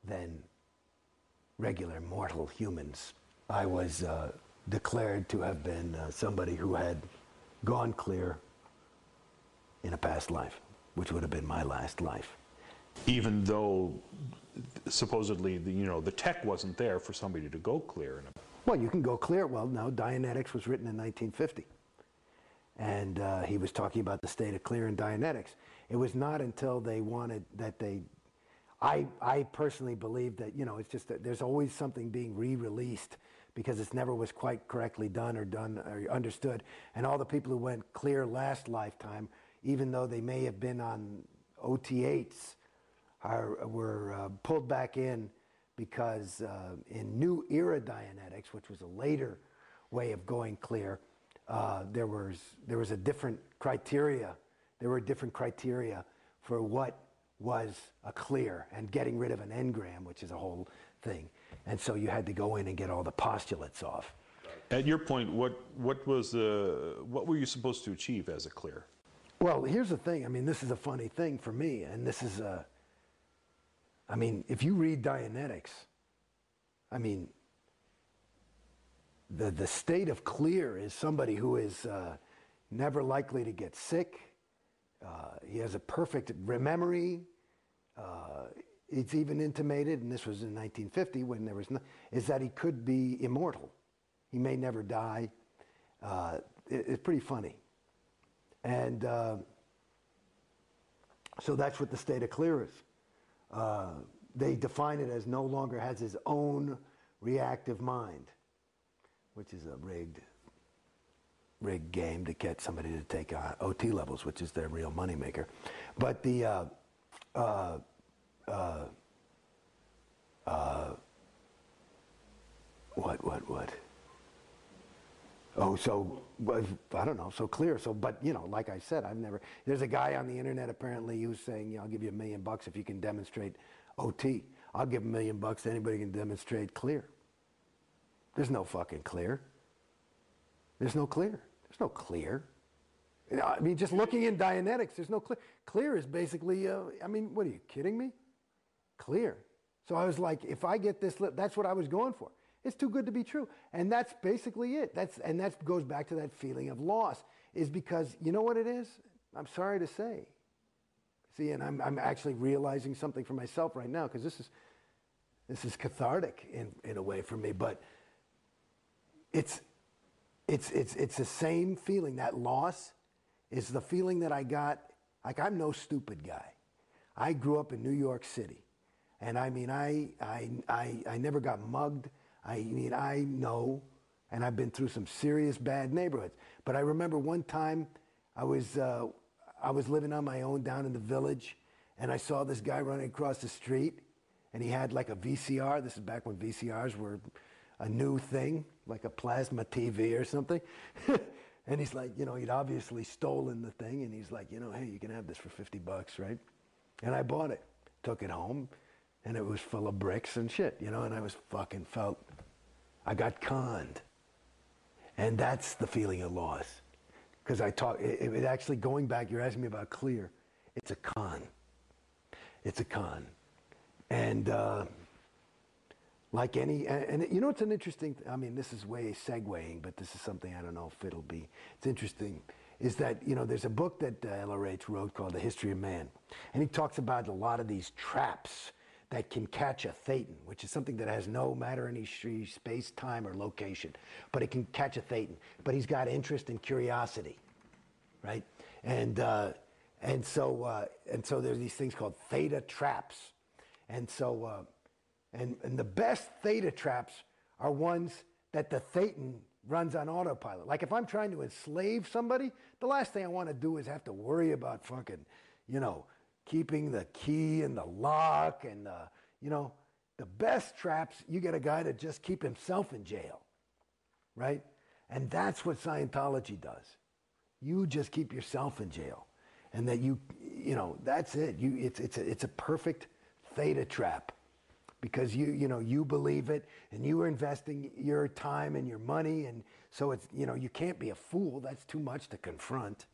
than regular mortal humans. I was declared to have been somebody who had gone clear in a past life, which would have been my last life. Even though supposedly the tech wasn't there for somebody to go clear. Well, you can go clear. Well, no, Dianetics was written in 1950. And he was talking about the state of clear in Dianetics. It was not until they wanted that I personally believe that, it's just that there's always something being re-released because it never was quite correctly done or understood. And all the people who went clear last lifetime, even though they may have been on OT8s, were pulled back in because in New Era Dianetics, which was a later way of going clear, there was a different criteria. There were different criteria for what was a clear and getting rid of an engram, which is a whole thing. And so you had to go in and get all the postulates off. At your point, what were you supposed to achieve as a clear? Well, here's the thing. I mean, this is a funny thing for me, and this is if you read Dianetics, the state of clear is somebody who is never likely to get sick. He has a perfect memory. It's even intimated, and this was in 1950 when there was is that he could be immortal. He may never die. It's pretty funny. And so that's what the state of clear is. They define it as no longer has his own reactive mind, which is a rigged game to get somebody to take OT levels, which is their real moneymaker. But the what? Oh, so I don't know. So clear. So, but like I said, there's a guy on the internet apparently who's saying, I'll give you $1 million if you can demonstrate OT. I'll give $1 million to anybody who can demonstrate clear. There's no fucking clear. There's no clear. There's no clear. Just looking in Dianetics, there's no clear. Clear is basically, what are you kidding me? Clear. So I was like, if I get this, that's what I was going for. It's too good to be true. And that's basically it. That goes back to that feeling of loss, is because, you know what it is? I'm sorry to say. See, and I'm actually realizing something for myself right now, because this is cathartic in a way for me, but it's the same feeling. That loss is the feeling that I got. Like, I'm no stupid guy. I grew up in New York City, and I never got mugged. I know, and I've been through some serious bad neighborhoods. But I remember one time I was living on my own down in the village, and I saw this guy running across the street, and he had like a VCR. This is back when VCRs were a new thing, like a plasma TV or something. And he's like, he'd obviously stolen the thing, and he's like, hey, you can have this for $50, right? And I bought it, took it home, and it was full of bricks and shit, and I was I got conned. And that's the feeling of loss. Because it actually, going back, you're asking me about clear, it's a con. It's a con. And like any, and it's an interesting, this is way segueing, but this is something I don't know if it's interesting, is that, there's a book that LRH wrote called The History of Man. And he talks about a lot of these traps that can catch a thetan, which is something that has no matter any space, time, or location, but it can catch a thetan. But he's got interest and curiosity, right? And so there's these things called theta traps, and so and the best theta traps are ones that the thetan runs on autopilot. Like if I'm trying to enslave somebody, the last thing I want to do is have to worry about fucking, keeping the key and the lock and the best traps, you get a guy to just keep himself in jail, right? And that's what Scientology does. You just keep yourself in jail, and that that's it. It's a perfect theta trap, because you believe it, and you are investing your time and your money, and so it's you can't be a fool. That's too much to confront,